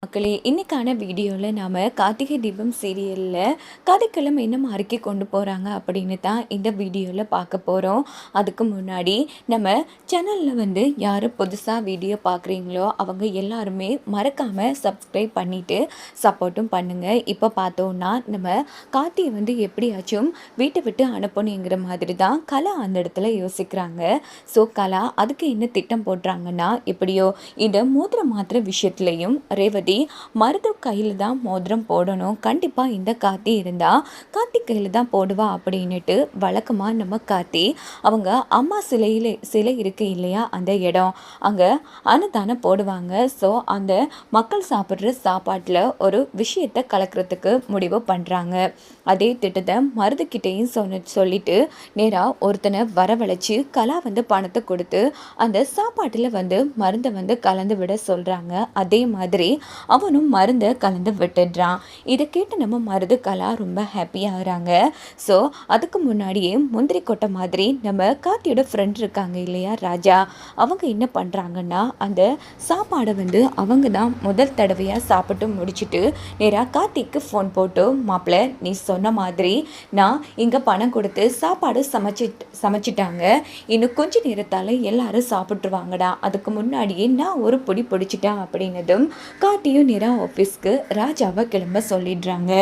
மக்களே, இன்னைக்கான வீடியோவில் நாம் கார்த்திகை தீபம் சீரியலில் கதைக்களம் என்ன மாறிக்கி கொண்டு போகிறாங்க அப்படின்னு தான் இந்த வீடியோவில் பார்க்க போகிறோம். அதுக்கு முன்னாடி நம்ம சேனலில் யார் புதுசாக வீடியோ பார்க்குறீங்களோ அவங்க எல்லாருமே மறக்காமல் சப்ஸ்கிரைப் பண்ணிவிட்டு சப்போர்ட்டும் பண்ணுங்கள். இப்போ பார்த்தோன்னா நம்ம கார்த்தியை எப்படியாச்சும் வீட்டை விட்டு அனுப்பணுங்கிற மாதிரி தான் கலா அந்த இடத்துல யோசிக்கிறாங்க. ஸோ கலா அதுக்கு என்ன திட்டம் போடுறாங்கன்னா, எப்படியோ இந்த மோதிரம் மாத்திர விஷயத்துலையும் ரேவதி மருது கையில் தான் மோதிரம் போடணும், கண்டிப்பாக இந்த கார்த்தி இருந்தால் கார்த்தி கையில் தான் போடுவா அப்படின்னுட்டு வழக்கமாக நம்ம கார்த்தி அவங்க அம்மா சிலை இருக்கு இல்லையா, அந்த இடம் அங்கே அன்னதானம் போடுவாங்க. ஸோ அந்த மக்கள் சாப்பிட்ற சாப்பாட்டில் ஒரு விஷயத்தை கலக்கிறதுக்கு முடிவு பண்ணுறாங்க. அதே திட்டத்தை மருதுக்கிட்டையும் சொல்லிட்டு நேராக ஒருத்தனை வரவழைச்சி கலா பணத்தை கொடுத்து அந்த சாப்பாட்டில் மருந்தை கலந்து விட சொல்கிறாங்க. அதே மாதிரி அவனும் மருந்தை கலந்து விட்டுடுறான். இதை கேட்டு நம்ம மருது கலா ரொம்ப ஹாப்பியாகிறாங்க. ஸோ அதுக்கு முன்னாடியே முந்திரி கொட்டை மாதிரி நம்ம கார்த்தியோட ஃப்ரெண்ட் இருக்காங்க இல்லையா ராஜா, அவங்க என்ன பண்ணுறாங்கன்னா அந்த சாப்பாடை அவங்க தான் முதல் தடவையாக சாப்பிட்டு முடிச்சுட்டு நேராக கார்த்திக்கு ஃபோன் போட்டு, மாப்பிள்ளை நீ சொன்ன மாதிரி நான் இங்கே பணம் கொடுத்து சாப்பாடு சமைச்சிட்டாங்க, இன்னும் கொஞ்ச நேரத்தால் எல்லாரும் சாப்பிட்ருவாங்கடா, அதுக்கு முன்னாடியே நான் ஒரு பொடி பிடிச்சிட்டேன் அப்படின்னதும் கார்த்தியும் நேராக ஆஃபீஸ்க்கு ராஜாவை கிளம்ப சொல்லிடுறாங்க.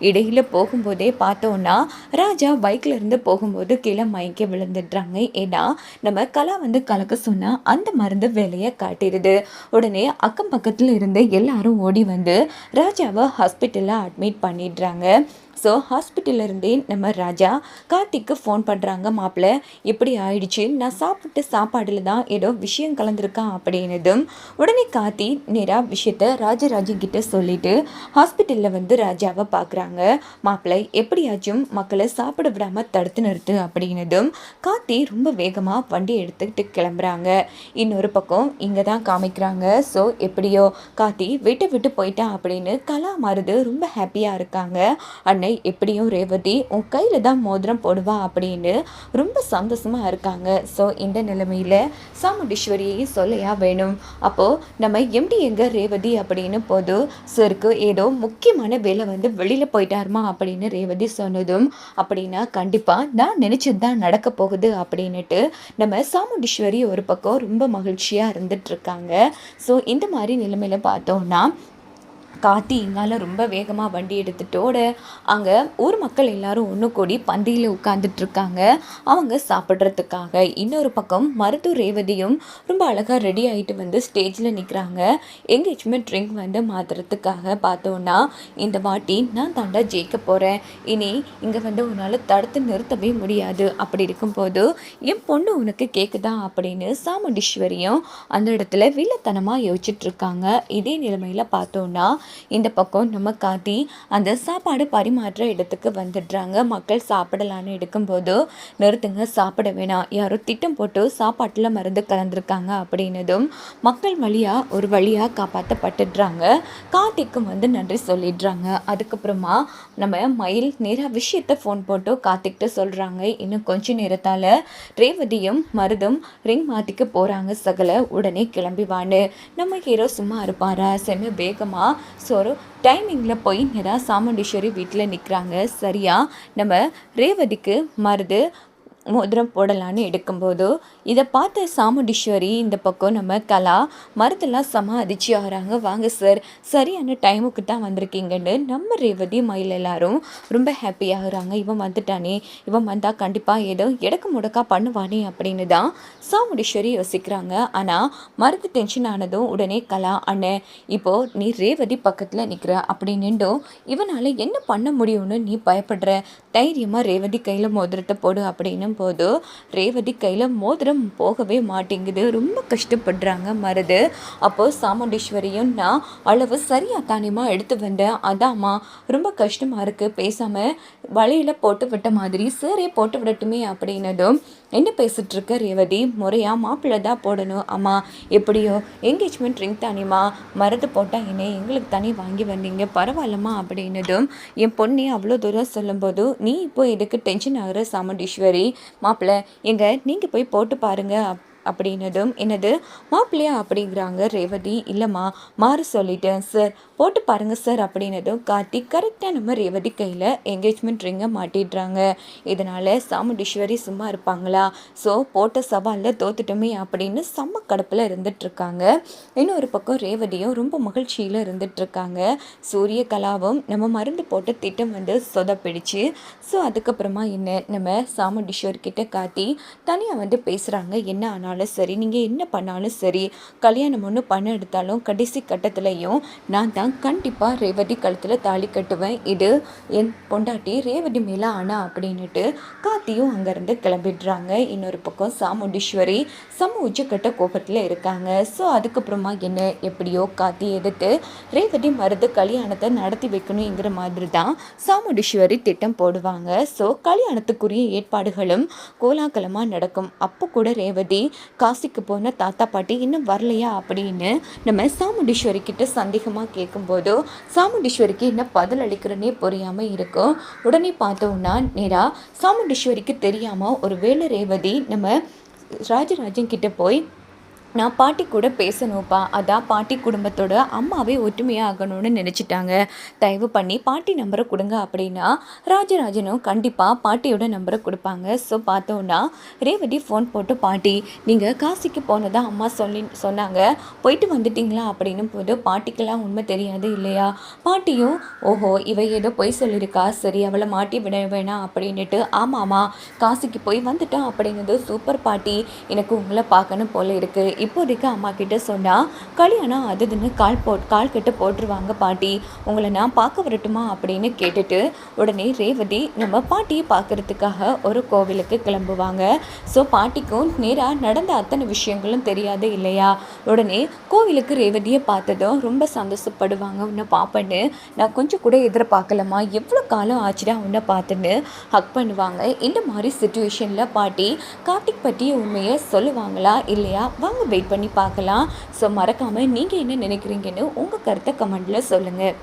இடையில் போகும்போதே பார்த்தோன்னா ராஜா பைக்கில் இருந்து போகும்போது கீழே மயக்க விழுந்துடுறாங்க. ஏன்னா நம்ம கலா கலக்க சொன்னால் அந்த மருந்து வேலையை காட்டிடுது. உடனே அக்கம் பக்கத்தில் இருந்து எல்லாரும் ஓடி ராஜாவை ஹாஸ்பிட்டலில் அட்மிட் பண்ணிடுறாங்க. ஸோ ஹாஸ்பிட்டல்லேருந்தே நம்ம ராஜா கார்த்திக்கு ஃபோன் பண்ணுறாங்க, மாப்பிள்ளை இப்படி ஆயிடுச்சு, நான் சாப்பிட்டு சாப்பாடில் தான் ஏதோ விஷயம் கலந்துருக்கான் அப்படின்னதும் உடனே கார்த்தி நேராக விஷயத்த ராஜராஜன்கிட்ட சொல்லிட்டு ஹாஸ்பிட்டலில் ராஜாவை பார்க்குறாங்க. மாப்பிள்ளை எப்படியாச்சும் மக்களை சாப்பிட விடாமல் தடுத்து நிறுத்து அப்படின்னதும் கார்த்தி ரொம்ப வேகமாக வண்டி எடுத்துக்கிட்டு கிளம்புறாங்க. இன்னொரு பக்கம் இங்கே தான் காமிக்கிறாங்க. ஸோ எப்படியோ கார்த்தி வீட்டை விட்டு போயிட்டான் அப்படின்னு கலா மருது ரொம்ப ஹாப்பியாக இருக்காங்க. அன்னை எப்படியும் ரேவதி உன் கையில் தான் மோதிரம் போடுவா அப்படின்னு ரொம்ப சந்தோஷமாக இருக்காங்க. ஸோ இந்த நிலைமையில் சாமுண்டீஸ்வரியையும் சொல்லையா வேணும். அப்போது நம்ம எம்டி எங்க ரேவதி அப்படின்னு போது சருக்கு ஏதோ முக்கியமான வேலை வெளியில் போயிட்டாருமா அப்படின்னு ரேவதி சொன்னதும், அப்படின்னா கண்டிப்பாக நான் நினச்சது தான் நடக்க போகுது அப்படின்னுட்டு நம்ம சாமுண்டீஸ்வரி ஒரு பக்கம் ரொம்ப மகிழ்ச்சியாக இருந்துகிட்ருக்காங்க. ஸோ இந்த மாதிரி நிலைமையில் பார்த்தோன்னா கார்த்தி இங்கால ரொம்ப வேகமாக வண்டி எடுத்துட்டோட அங்கே ஊர் மக்கள் எல்லாரும் ஒன்று கூடி பந்தியில் உட்காந்துட்ருக்காங்க அவங்க சாப்பிட்றதுக்காக. இன்னொரு பக்கம் மருது ரேவதியும் ரொம்ப அழகாக ரெடி ஆகிட்டு ஸ்டேஜில் நிற்கிறாங்க. எங்கேஜ்மெண்ட் ரிங் மாற்றுறதுக்காக. பார்த்தோன்னா இந்த வாட்டி நான் தாண்டா ஜெயிக்க போகிறேன், இனி இங்கே உன்னால் தடுத்து நிறுத்தவே முடியாது, அப்படி இருக்கும்போது என் பொண்ணு உனக்கு கேட்குதா அப்படின்னு சாமுண்டீஸ்வரியும் அந்த இடத்துல வில்லத்தனமாக யோசிச்சுட்ருக்காங்க. இதே நிலைமையில் பார்த்தோன்னா இந்த பக்கம் நம்ம கார்த்தி அந்த சாப்பாடு பரிமாற்ற இடத்துக்கு வந்துடுறாங்க. மக்கள் சாப்பிடலான்னு எடுக்கும்போது, நிறுத்துங்க சாப்பிட வேணாம், யாரோ திட்டம் போட்டு சாப்பாட்டில் மருந்து கலந்துருக்காங்க அப்படின்னதும் மக்கள் ஒரு வழியாக காப்பாற்றப்பட்டுடுறாங்க. கார்த்திக்கு நன்றி சொல்லிடுறாங்க. அதுக்கப்புறமா நம்ம மயில் நேராக விஷயத்தை ஃபோன் போட்டு கார்த்திக்கிட்ட சொல்கிறாங்க, இன்னும் கொஞ்ச நேரத்தால் ரேவதியும் மருதும் ரிங் மாற்றிக்க போகிறாங்க சகல, உடனே கிளம்பி வான்னு. நம்ம ஹீரோ சும்மா இருப்பாரா, செம்ம வேகமாக ஸோ ஒரு டைமிங்கில் போய் நேராக சாமுண்டீஸ்வரி வீட்டில் நிற்கிறாங்க. சரியாக நம்ம ரேவதிக்கு மருது மோதிரம் போடலான்னு எடுக்கும்போது இதை பார்த்த சாமுண்டீஸ்வரி இந்த பக்கம் நம்ம கலா மருதெல்லாம் அதிர்ச்சி ஆகிறாங்க. வாங்க சார், சரியான டைமுக்கு தான் வந்திருக்கீங்கன்னு நம்ம ரேவதி மயில் எல்லாரும் ரொம்ப ஹாப்பியாகிறாங்க. இவன் வந்துட்டானே, இவன் வந்தால் கண்டிப்பாக ஏதோ எடக்கு முடக்கா பண்ணுவானே அப்படின்னு தான் சாமுண்டீஸ்வரி யோசிக்கிறாங்க. ஆனால் மருது டென்ஷன் ஆனதும் உடனே கலா, அண்ணன் இப்போது நீ ரேவதி பக்கத்தில் நிற்கிற அப்படின்னும் இவனால் என்ன பண்ண முடியும்னு நீ பயப்படுற, தைரியமாக ரேவதி கையில் மோதிரத்தை போடு அப்படின்னு போது ரேவதி கையில் மோதிரம் போகவே மாட்டேங்குது. ரொம்ப கஷ்டப்படுறாங்க மருது. அப்போது சாமுண்டீஸ்வரியும் நான் அளவு சரியாக தானியமா எடுத்து வந்தேன், அதாம்மா ரொம்ப கஷ்டமாக இருக்குது, பேசாமல் வலையில் போட்டு விட்ட மாதிரி சரே போட்டு விடட்டுமே அப்படின்னதும், என்ன பேசிகிட்டு இருக்க ரேவதி, முறையாக மாப்பிள்ளை தான் போடணும், அம்மா எப்படியோ என்கேஜ்மெண்ட் ரிங் தானியமா மருது போட்டால் என்ன எங்களுக்கு தனி வாங்கி வந்தீங்க பரவாயில்லம்மா அப்படின்னதும், என் பொண்ணே அவ்வளோ தூரம் சொல்லும்போது நீ இப்போ எதுக்கு டென்ஷன் ஆகிற சாமுண்டீஸ்வரி, மாப்பிள்ளை நீங்கள் போய் போட்டு பாருங்க அப்படின்னதும் என்னது மாப்பிள்ளையா அப்படிங்கிறாங்க ரேவதி. இல்லைம்மா மாறு சொல்லிட்டேன் சார், போட்டு பாருங்க சார் அப்படின்னதும் கார்த்திக் கரெக்டாக நம்ம ரேவதி கையில் என்கேஜ்மெண்ட் ரிங்கை மாட்டிடுறாங்க. இதனால் சாமுண்டீஸ்வரி சும்மா இருப்பாங்களா? ஸோ போட்ட சவாலில் தோத்துட்டோமே அப்படின்னு செம்ம கடப்பில் இருந்துகிட்ருக்காங்க. இன்னொரு பக்கம் ரேவதியும் ரொம்ப மகிழ்ச்சியில் இருந்துகிட்ருக்காங்க. சூரிய கலாவும் நம்ம மருந்து போட்ட திட்டம் வந்து சொதப்பிடுச்சு. ஸோ அதுக்கப்புறமா என்ன நம்ம சாமுண்டீஸ்வர்கிட்ட காட்டி தனியாக வந்து பேசுகிறாங்க. என்ன ஆனாலும் சரி, நீங்கள் என்ன பண்ணாலும் சரி, கல்யாணம் ஒன்று பண்ண எடுத்தாலும் கடைசி கட்டத்துலையும் நான் தான் கண்டிப்பாக ரேவதி கழுத்தில் தாலி கட்டுவேன். இது என் பொண்டாட்டி ரேவதி மேலே ஆனா அப்படின்னுட்டு கார்த்தியும் அங்கேருந்து கிளம்பிடுறாங்க. இன்னொரு பக்கம் சாமுண்டீஸ்வரி செம்ம உச்சக்கட்ட கோபத்தில் இருக்காங்க. ஸோ அதுக்கப்புறமா என்ன எப்படியோ கார்த்தி எதிர்த்து ரேவதி மருது கல்யாணத்தை நடத்தி வைக்கணுங்கிற மாதிரி தான் சாமுண்டீஸ்வரி திட்டம் போடுவாங்க. ஸோ கல்யாணத்துக்குரிய ஏற்பாடுகளும் கோலாகலமாக நடக்கும். அப்போ கூட ரேவதி காசிக்கு போன தாத்தா பாட்டி இன்னும் வரலையா அப்படின்னு நம்ம சாமுண்டீஸ்வரி கிட்ட சந்தேகமாக கேட்கும்போது சாமுண்டீஸ்வரிக்கு என்ன பதில் அளிக்கிறனே புரியாமல் இருக்கும். உடனே பார்த்தோம்னா நேராக சாமுண்டீஸ்வரிக்கு தெரியாமல் ஒரு வேளை ரேவதி நம்ம ராஜராஜன் கிட்ட போய் நான் பாட்டி கூட பேசணும்ப்பா, அதான் பாட்டி குடும்பத்தோட அம்மாவே ஒற்றுமையாக ஆகணும்னு நினச்சிட்டாங்க, தயவு பண்ணி பாட்டி நம்பரை கொடுங்க அப்படின்னா ராஜராஜனும் கண்டிப்பாக பாட்டியோட நம்பரை கொடுப்பாங்க. ஸோ பார்த்தோன்னா ரேவதி ஃபோன் போட்டு பாட்டி நீங்கள் காசிக்கு போனதா அம்மா சொன்னாங்க, போயிட்டு வந்துட்டிங்களா அப்படின்னும் போது பாட்டிக்கெல்லாம் உண்மை தெரியாது இல்லையா? பாட்டியும் ஓஹோ இவ ஏதோ பொய் சொல்லியிருக்கா, சரி அவளை மாட்டி விட வேணாம் அப்படின்னுட்டு ஆமாம்மா காசிக்கு போய் வந்துட்டோம் அப்படிங்கிறது சூப்பர் பாட்டி, எனக்கு உங்களை பார்க்கணும் போல இருக்குது, இப்போதைக்கு அம்மா கிட்ட சொன்னால் கல்யாணம் அதுன்னு கால் கட்டு போட்டுருவாங்க பாட்டி, உங்களை நான் பார்க்க வரட்டுமா அப்படின்னு கேட்டுட்டு உடனே ரேவதி நம்ம பாட்டியை பார்க்கறதுக்காக ஒரு கோவிலுக்கு கிளம்புவாங்க. ஸோ பாட்டிக்கும் நேராக நடந்த அத்தனை விஷயங்களும் தெரியாது இல்லையா? உடனே கோவிலுக்கு ரேவதியை பார்த்ததும் ரொம்ப சந்தோஷப்படுவாங்க. உன்னை பார்ப்பேன்னு நான் கொஞ்சம் கூட எதிர்பார்க்கலம்மா, எவ்வளோ காலம் ஆச்சுடா உன்னை பார்த்துன்னு ஹக் பண்ணுவாங்க. இந்த மாதிரி சுச்சுவேஷனில் பாட்டி கார்த்திக் பற்றிய உண்மையை சொல்லுவாங்களா இல்லையா? வாங்க வெயிட் பண்ணி பார்க்கலாம். ஸோ மறக்காமல் நீங்கள் என்ன நினைக்கிறீங்கன்னு உங்கள் கருத்தை கமெண்டில் சொல்லுங்கள்.